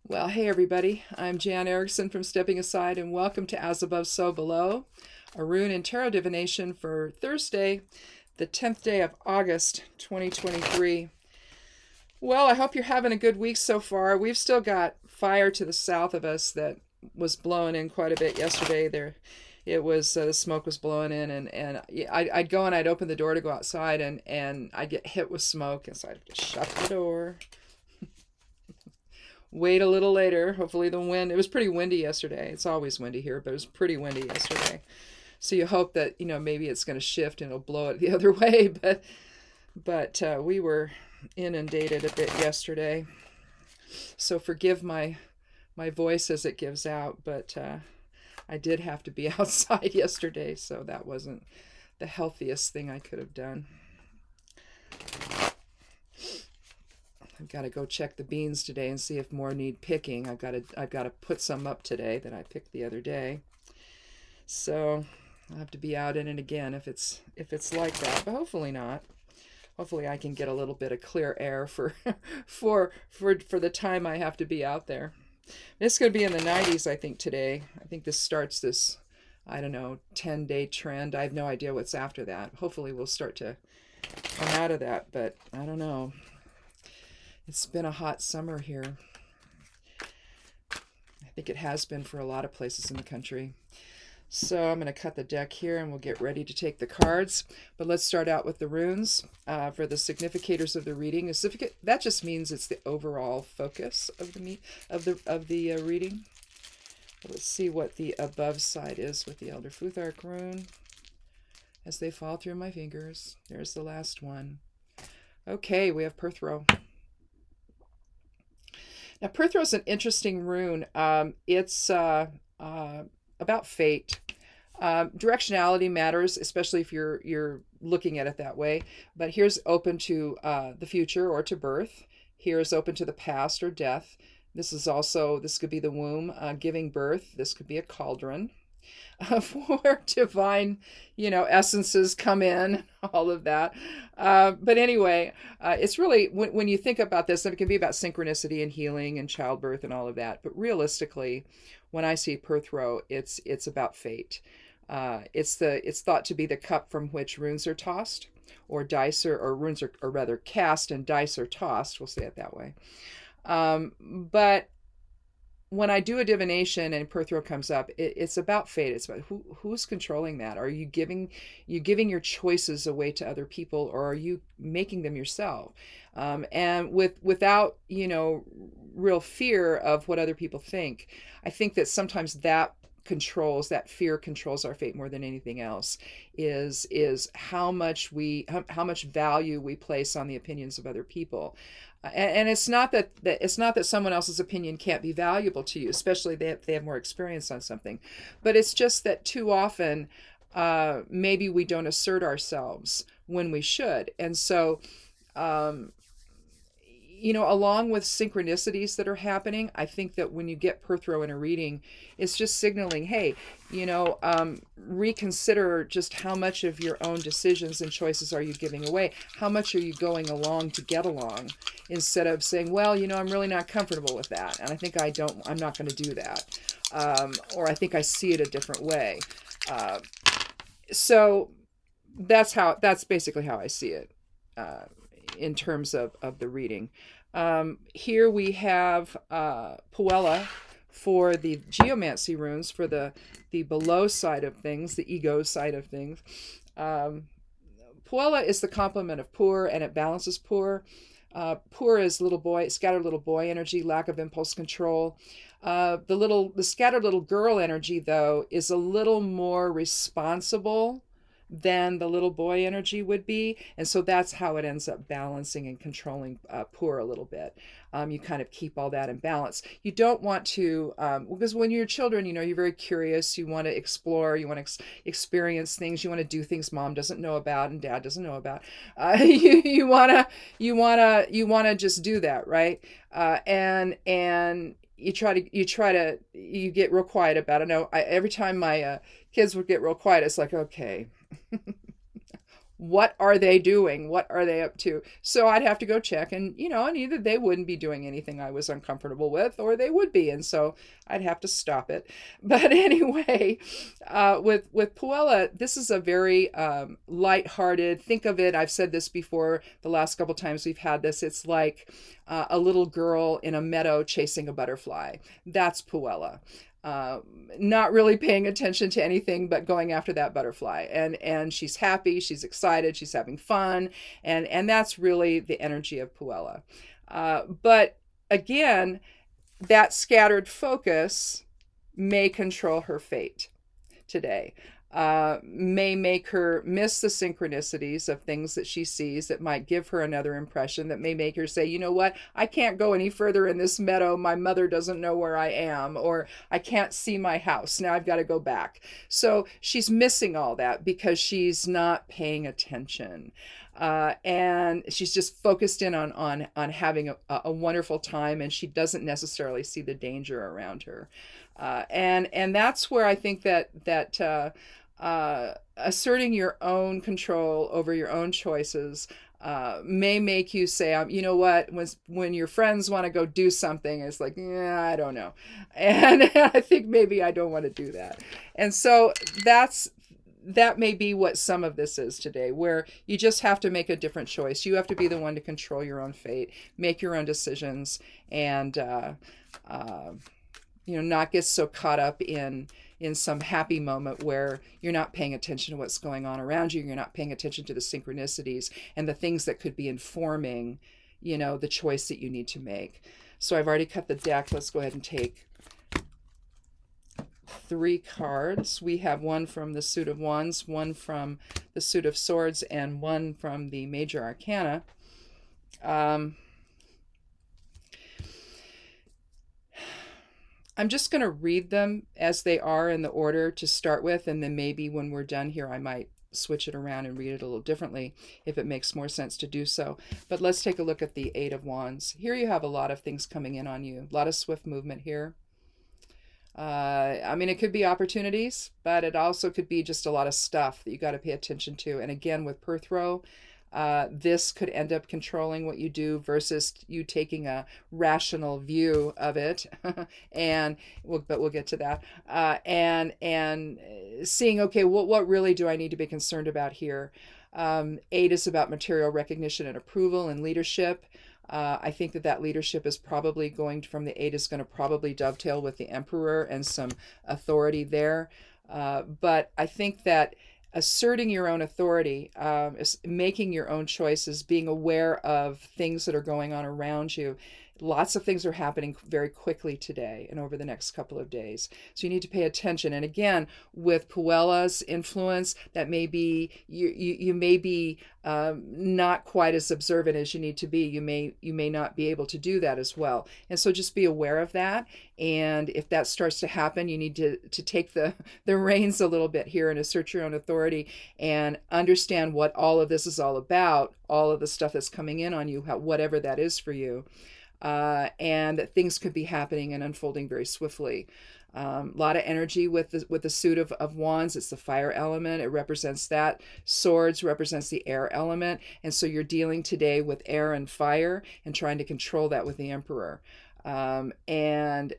Well, hey everybody, I'm Jan Erickson from Stepping Aside, and welcome to As Above, So Below, a rune and tarot divination for Thursday, the 10th day of August, 2023. Well, I hope you're having a good week so far. We've still got fire to the south of us that was blowing in quite a bit yesterday. The smoke was blowing in, and I'd go and I'd open the door to go outside, and I'd get hit with smoke, and so I'd just shut the door. Wait a little later. Hopefully the wind, it was pretty windy yesterday. It's always windy here, but it was pretty windy yesterday. So you hope that, maybe it's going to shift and it'll blow it the other way. But we were inundated a bit yesterday. So forgive my voice as it gives out. But I did have to be outside yesterday. So that wasn't the healthiest thing I could have done. I've got to go check the beans today and see if more need picking. I've got to put some up today that I picked the other day. So I'll have to be out in it again if it's like that, but hopefully not. Hopefully I can get a little bit of clear air for for the time I have to be out there. It's going to be in the 90s, I think, today. I think this starts this, 10-day trend. I have no idea what's after that. Hopefully we'll start to come out of that, but I don't know. It's been a hot summer here. I think it has been for a lot of places in the country. So I'm going to cut the deck here and we'll get ready to take the cards. But let's start out with the runes for the significators of the reading. That just means it's the overall focus of the reading. Let's see what the above side is with the Elder Futhark rune as they fall through my fingers. There's the last one. Okay, we have Perthro. Now, Perthro is an interesting rune. It's about fate. Directionality matters, especially if you're looking at it that way. But here's open to the future or to birth. Here's open to the past or death. This could be the womb giving birth. This could be a cauldron for divine, essences come in, all of that. But anyway, it's really, when you think about this, it can be about synchronicity and healing and childbirth and all of that. But realistically, when I see Perthro, it's about fate. It's thought to be the cup from which runes are tossed, or dice or runes are, or rather cast and dice are tossed. We'll say it that way. But when I do a divination and Perthro comes up, it's about fate. It's about who's controlling that. Are you giving your choices away to other people, or are you making them yourself? And without real fear of what other people think. I think that sometimes that fear controls our fate more than anything else. Is how much value we place on the opinions of other people. And it's not that someone else's opinion can't be valuable to you, especially if they have more experience on something. But it's just that too often, maybe we don't assert ourselves when we should. And so, along with synchronicities that are happening, I think that when you get Perthro in a reading, it's just signaling, hey, reconsider just how much of your own decisions and choices are you giving away? How much are you going along to get along? Instead of saying, well, I'm really not comfortable with that. And I think I'm not going to do that. Or I think I see it a different way. So that's basically how I see it. In terms of the reading. Here we have Puella for the Geomancy runes, for the below side of things, the ego side of things. Puella is the complement of Pur, and it balances Pur. Pur is scattered little boy energy, lack of impulse control. The scattered little girl energy, though, is a little more responsible than the little boy energy would be. And so that's how it ends up balancing and controlling Pur a little bit. You kind of keep all that in balance. You don't want to, because when you're children, you're very curious. You want to explore. You want to experience things. You want to do things mom doesn't know about and dad doesn't know about. You wanna just do that, right? And you get real quiet about it. Every time my kids would get real quiet, it's like, okay, what are they doing? What are they up to? So I'd have to go check, and and either they wouldn't be doing anything I was uncomfortable with, or they would be, and so I'd have to stop it. But anyway, with Puella, this is a very lighthearted. Think of it. I've said this before. The last couple times we've had this, it's like a little girl in a meadow chasing a butterfly. That's Puella. Not really paying attention to anything but going after that butterfly, and she's happy, she's excited, she's having fun, and that's really the energy of Puella. But again, that scattered focus may control her fate today. May make her miss the synchronicities of things that she sees that might give her another impression, that may make her say, you know what, I can't go any further in this meadow. My mother doesn't know where I am, or I can't see my house. Now I've got to go back. So she's missing all that because she's not paying attention. And she's just focused in on having a wonderful time, and she doesn't necessarily see the danger around her. And that's where I think that asserting your own control over your own choices may make you say, you know what, when your friends want to go do something, it's like, yeah, I don't know. And I think maybe I don't want to do that. And so that may be what some of this is today, where you just have to make a different choice. You have to be the one to control your own fate, make your own decisions, and not get so caught up in some happy moment where you're not paying attention to what's going on around you. You're not paying attention to the synchronicities and the things that could be informing, the choice that you need to make. So I've already cut the deck. Let's go ahead and take 3 cards. We have one from the Suit of Wands, one from the Suit of Swords, and one from the Major Arcana. I'm just going to read them as they are in the order to start with, and then maybe when we're done here, I might switch it around and read it a little differently if it makes more sense to do so. But let's take a look at the 8 of Wands. Here you have a lot of things coming in on you, a lot of swift movement here. It could be opportunities, but it also could be just a lot of stuff that you got to pay attention to. And again, with Perthrow, this could end up controlling what you do versus you taking a rational view of it. But we'll get to that. And seeing, okay, what really do I need to be concerned about here? 8 is about material recognition and approval and leadership. I think that leadership is probably going from the 8 is going to probably dovetail with the Emperor and some authority there. But I think that asserting your own authority, is making your own choices, being aware of things that are going on around you. Lots of things are happening very quickly today and over the next couple of days. So you need to pay attention. And again, with Puella's influence, that may be, you may be not quite as observant as you need to be. You may not be able to do that as well. And so just be aware of that. And if that starts to happen, you need to take the reins a little bit here and assert your own authority and understand what all of this is all about, all of the stuff that's coming in on you, whatever that is for you. And that things could be happening and unfolding very swiftly. A lot of energy with the Suit of Wands. It's the fire element. It represents that. Swords represents the air element. And so you're dealing today with air and fire and trying to control that with the Emperor. And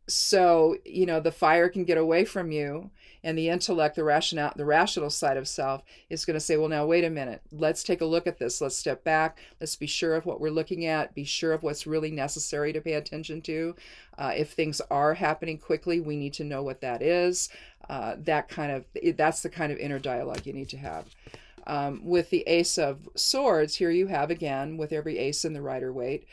so, the fire can get away from you, and the intellect, the rational side of self is going to say, well, now, wait a minute. Let's take a look at this. Let's step back. Let's be sure of what we're looking at. Be sure of what's really necessary to pay attention to. If things are happening quickly, we need to know what that is. That's the kind of inner dialogue you need to have. With the Ace of Swords, here you have, again, with every ace in the Rider-Waite,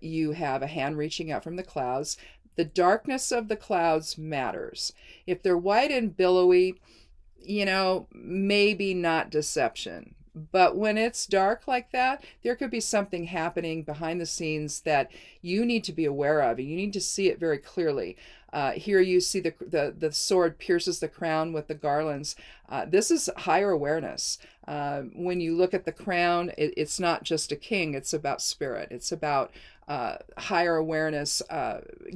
you have a hand reaching out from the clouds. The darkness of the clouds matters. If they're white and billowy, maybe not deception. But when it's dark like that, there could be something happening behind the scenes that you need to be aware of, and you need to see it very clearly. Here you see the sword pierces the crown with the garlands. This is higher awareness. When you look at the crown, it's not just a king. It's about spirit. It's about higher awareness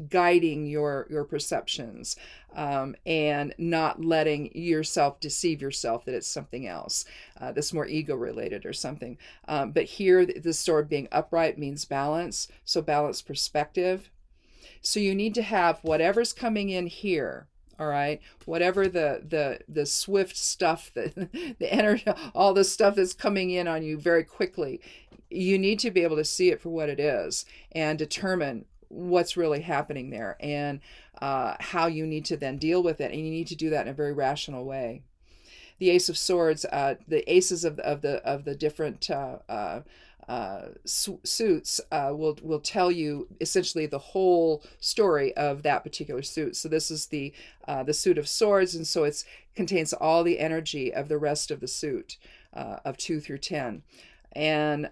guiding your perceptions, and not letting yourself deceive yourself that it's something else that's more ego related or something. But here, the sword being upright means balance, so balanced perspective. So you need to have whatever's coming in here. All right, whatever the swift stuff, the energy, all the stuff that's coming in on you very quickly, you need to be able to see it for what it is and determine what's really happening there, and how you need to then deal with it. And you need to do that in a very rational way. The Ace of Swords, the aces of the different suits will tell you essentially the whole story of that particular suit. So this is the suit of swords, and so it contains all the energy of the rest of the suit, of 2 through 10, and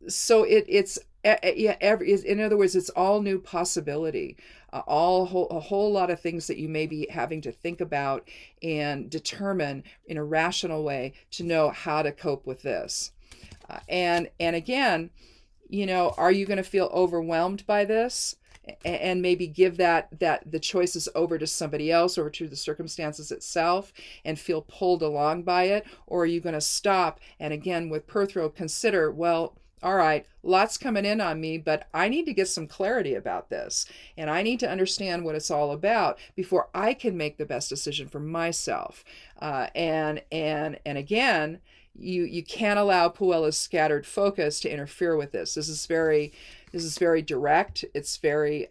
so it's in other words, it's all new possibility, a whole lot of things that you may be having to think about and determine in a rational way to know how to cope with this. And again, are you going to feel overwhelmed by this and maybe give that the choices over to somebody else or to the circumstances itself and feel pulled along by it? Or are you going to stop and, again, with Perthrow, consider, well, all right, lots coming in on me, but I need to get some clarity about this, and I need to understand what it's all about before I can make the best decision for myself. And again, you can't allow Puella's scattered focus to interfere with this. This is very direct. It's very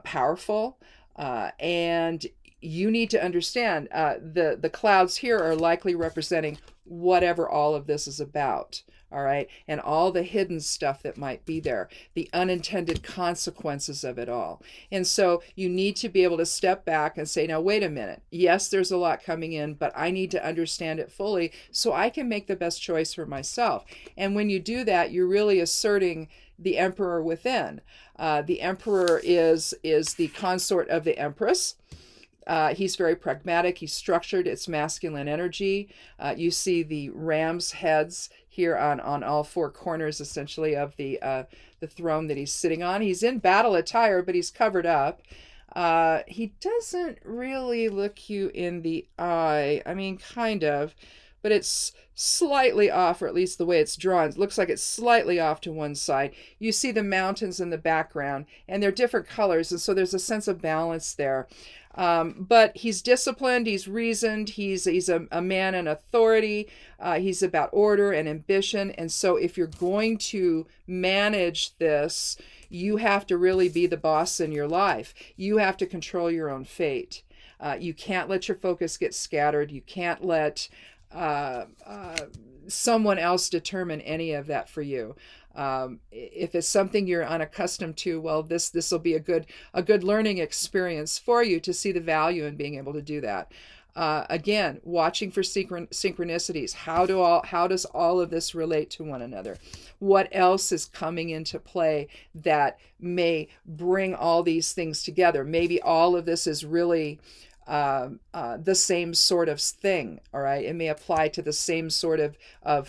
powerful, and you need to understand the clouds here are likely representing whatever all of this is about. All right. And all the hidden stuff that might be there, the unintended consequences of it all. And so you need to be able to step back and say, now, wait a minute. Yes, there's a lot coming in, but I need to understand it fully so I can make the best choice for myself. And when you do that, you're really asserting the emperor within. The emperor is the consort of the empress. He's very pragmatic. He's structured. It's masculine energy. You see the ram's heads here on all four corners, essentially, of the throne that he's sitting on. He's in battle attire, but he's covered up. He doesn't really look you in the eye. I mean, kind of, but it's slightly off, or at least the way it's drawn. It looks like it's slightly off to one side. You see the mountains in the background, and they're different colors, and so there's a sense of balance there. But he's disciplined, he's reasoned, he's a man in authority, he's about order and ambition. And so if you're going to manage this, you have to really be the boss in your life. You have to control your own fate. You can't let your focus get scattered. You can't let someone else determine any of that for you. If it's something you're unaccustomed to, well, this will be a good learning experience for you to see the value in being able to do that. Again, watching for synchronicities. How does all of this relate to one another? What else is coming into play that may bring all these things together? Maybe all of this is really the same sort of thing. All right. It may apply to the same sort of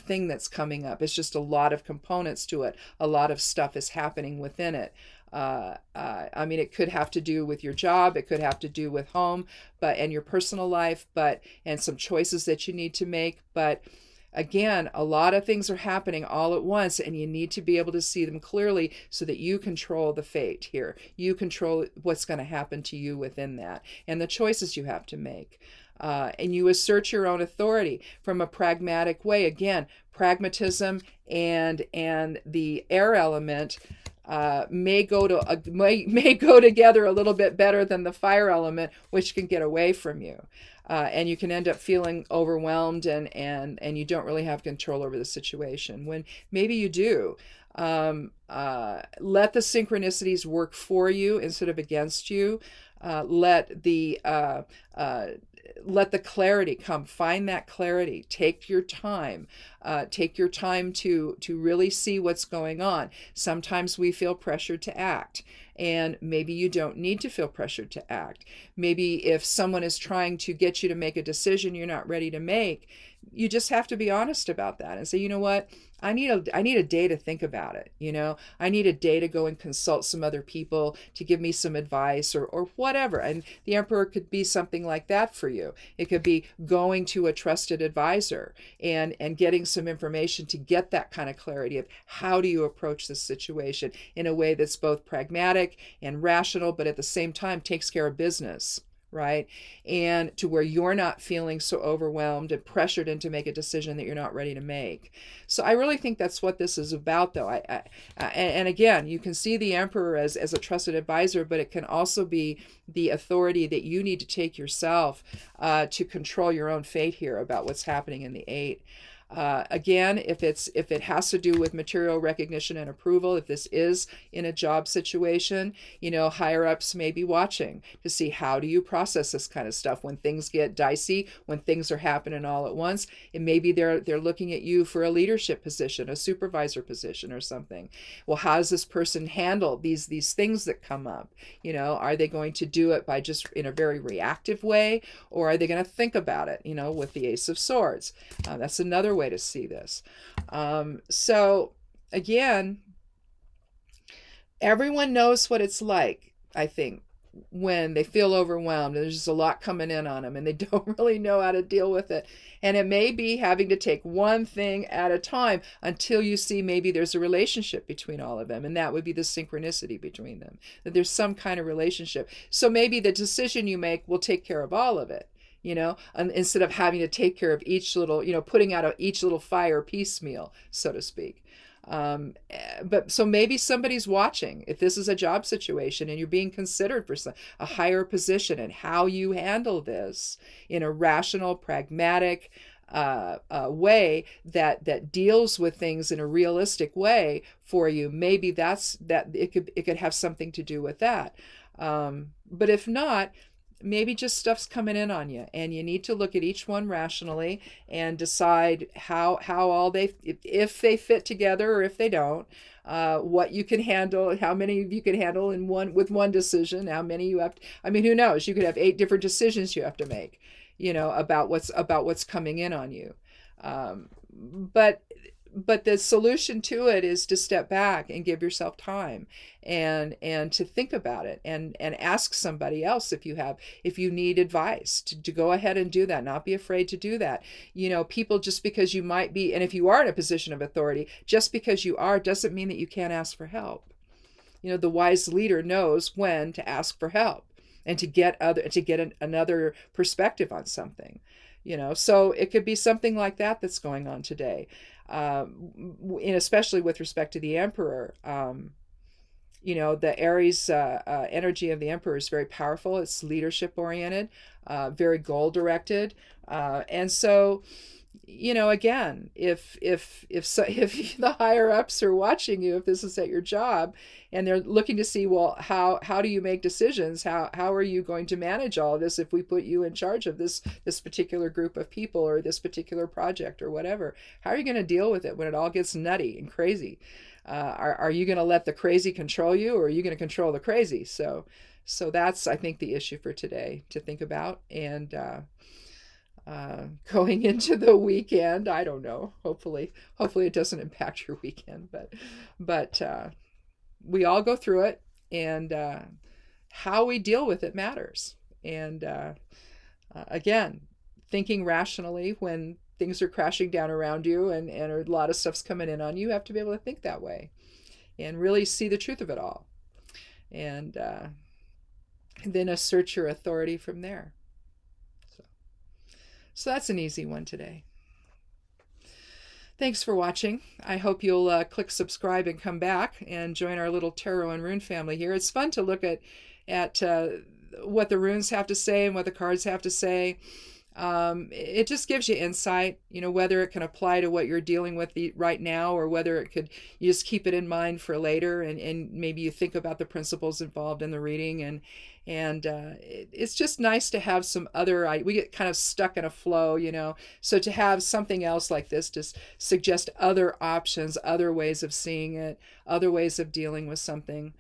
thing that's coming up. It's just a lot of components to it. A lot of stuff is happening within it. I mean, it could have to do with your job. It could have to do with home, and your personal life, and some choices that you need to make. But again, a lot of things are happening all at once, and you need to be able to see them clearly so that you control the fate here. You control what's going to happen to you within that and the choices you have to make. And you assert your own authority from a pragmatic way. Again, pragmatism and the air element may go together a little bit better than the fire element, which can get away from you. And you can end up feeling overwhelmed and you don't really have control over the situation when maybe you do. Let the synchronicities work for you instead of against you. Let the clarity come. Find that clarity. Take your time. Take your time to really see what's going on. Sometimes we feel pressured to act. and maybe you don't need to feel pressured to act. Maybe if someone is trying to get you to make a decision you're not ready to make, you just have to be honest about that and say, you know what, I need a day to think about it. I need a day to go and consult some other people to give me some advice or whatever. And the emperor could be something like that for you. It could be going to a trusted advisor and getting some information to get that kind of clarity of how do you approach this situation in a way that's both pragmatic and rational, but at the same time takes care of business. Right? And to where you're not feeling so overwhelmed and pressured into make a decision that you're not ready to make. So I really think that's what this is about, though. And again, you can see the emperor as a trusted advisor, but it can also be the authority that you need to take yourself to control your own fate here about what's happening in the 8. Again, if it has to do with material recognition and approval, if this is in a job situation, higher ups may be watching to see how do you process this kind of stuff when things get dicey, when things are happening all at once. And maybe they're looking at you for a leadership position, a supervisor position or something. Well, how does this person handle these things that come up? Are they going to do it by just in a very reactive way, or are they going to think about it, with the Ace of Swords? That's another way to see this. So again, everyone knows what it's like, I think, when they feel overwhelmed and there's just a lot coming in on them and they don't really know how to deal with it. And it may be having to take one thing at a time until you see maybe there's a relationship between all of them. And that would be the synchronicity between them, that there's some kind of relationship. So maybe the decision you make will take care of all of it. And instead of having to take care of each little, putting out each little fire piecemeal, so to speak. But so maybe somebody's watching if this is a job situation and you're being considered for a higher position, and how you handle this in a rational, pragmatic way that deals with things in a realistic way for you. Maybe that it could have something to do with that. But if not, maybe just stuff's coming in on you and you need to look at each one rationally and decide how all if they fit together or if they don't, what you can handle, how many of you can handle with one decision, how many you have who knows, you could have 8 different decisions you have to make, about what's coming in on you. But the solution to it is to step back and give yourself time and to think about it and ask somebody else if you need advice to go ahead and do that. Not be afraid to do that. People, just because you might be, and if you are in a position of authority, just because you are doesn't mean that you can't ask for help. The wise leader knows when to ask for help and to get another perspective on something. So it could be something like that that's going on today. Especially with respect to the emperor, the Aries energy of the emperor is very powerful. It's leadership oriented, very goal directed, and so again, if the higher ups are watching you, if this is at your job and they're looking to see, well, how do you make decisions? How are you going to manage all of this if we put you in charge of this particular group of people or this particular project or whatever? How are you going to deal with it when it all gets nutty and crazy? Are you going to let the crazy control you, or are you going to control the crazy? So that's, I think, the issue for today to think about. And going into the weekend, I don't know, hopefully it doesn't impact your weekend, but we all go through it, and how we deal with it matters. And again, thinking rationally when things are crashing down around you and a lot of stuff's coming in on you, you have to be able to think that way and really see the truth of it all, and then assert your authority from there. So that's an easy one today. Thanks for watching. I hope you'll click subscribe and come back and join our little tarot and rune family here. It's fun to look at what the runes have to say and what the cards have to say. It just gives you insight, whether it can apply to what you're dealing with right now, or whether you just keep it in mind for later, and maybe you think about the principles involved in the reading, and it's just nice to have some other, we get kind of stuck in a flow, so to have something else like this just suggest other options, other ways of seeing it, other ways of dealing with something.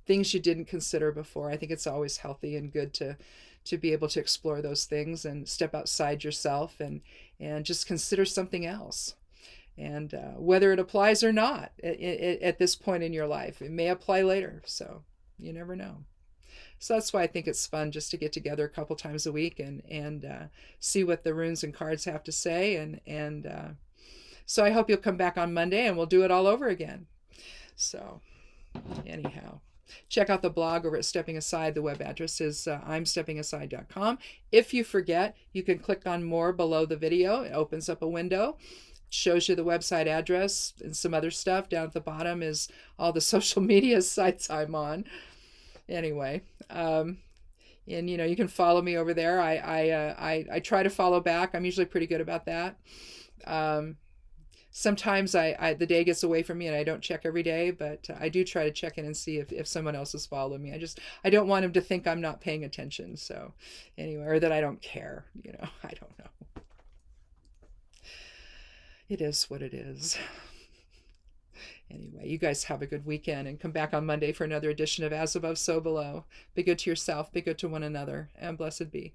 things you didn't consider before. I think it's always healthy and good to be able to explore those things and step outside yourself and just consider something else. And whether it applies or not at this point in your life, it may apply later. So you never know. So that's why I think it's fun just to get together a couple times a week and see what the runes and cards have to say. And so I hope you'll come back on Monday and we'll do it all over again. So anyhow, check out the blog over at Stepping Aside. The web address is imsteppingaside.com. If you forget, you can click on more below the video. It opens up a window, shows you the website address and some other stuff. Down at the bottom is all the social media sites I'm on. Anyway, and you can follow me over there. I try to follow back. I'm usually pretty good about that. Sometimes the day gets away from me and I don't check every day, but I do try to check in and see if someone else is following me. I don't want him to think I'm not paying attention. So anyway, or that I don't care, I don't know. It is what it is. Anyway, you guys have a good weekend and come back on Monday for another edition of As Above, So Below. Be good to yourself, be good to one another, and blessed be.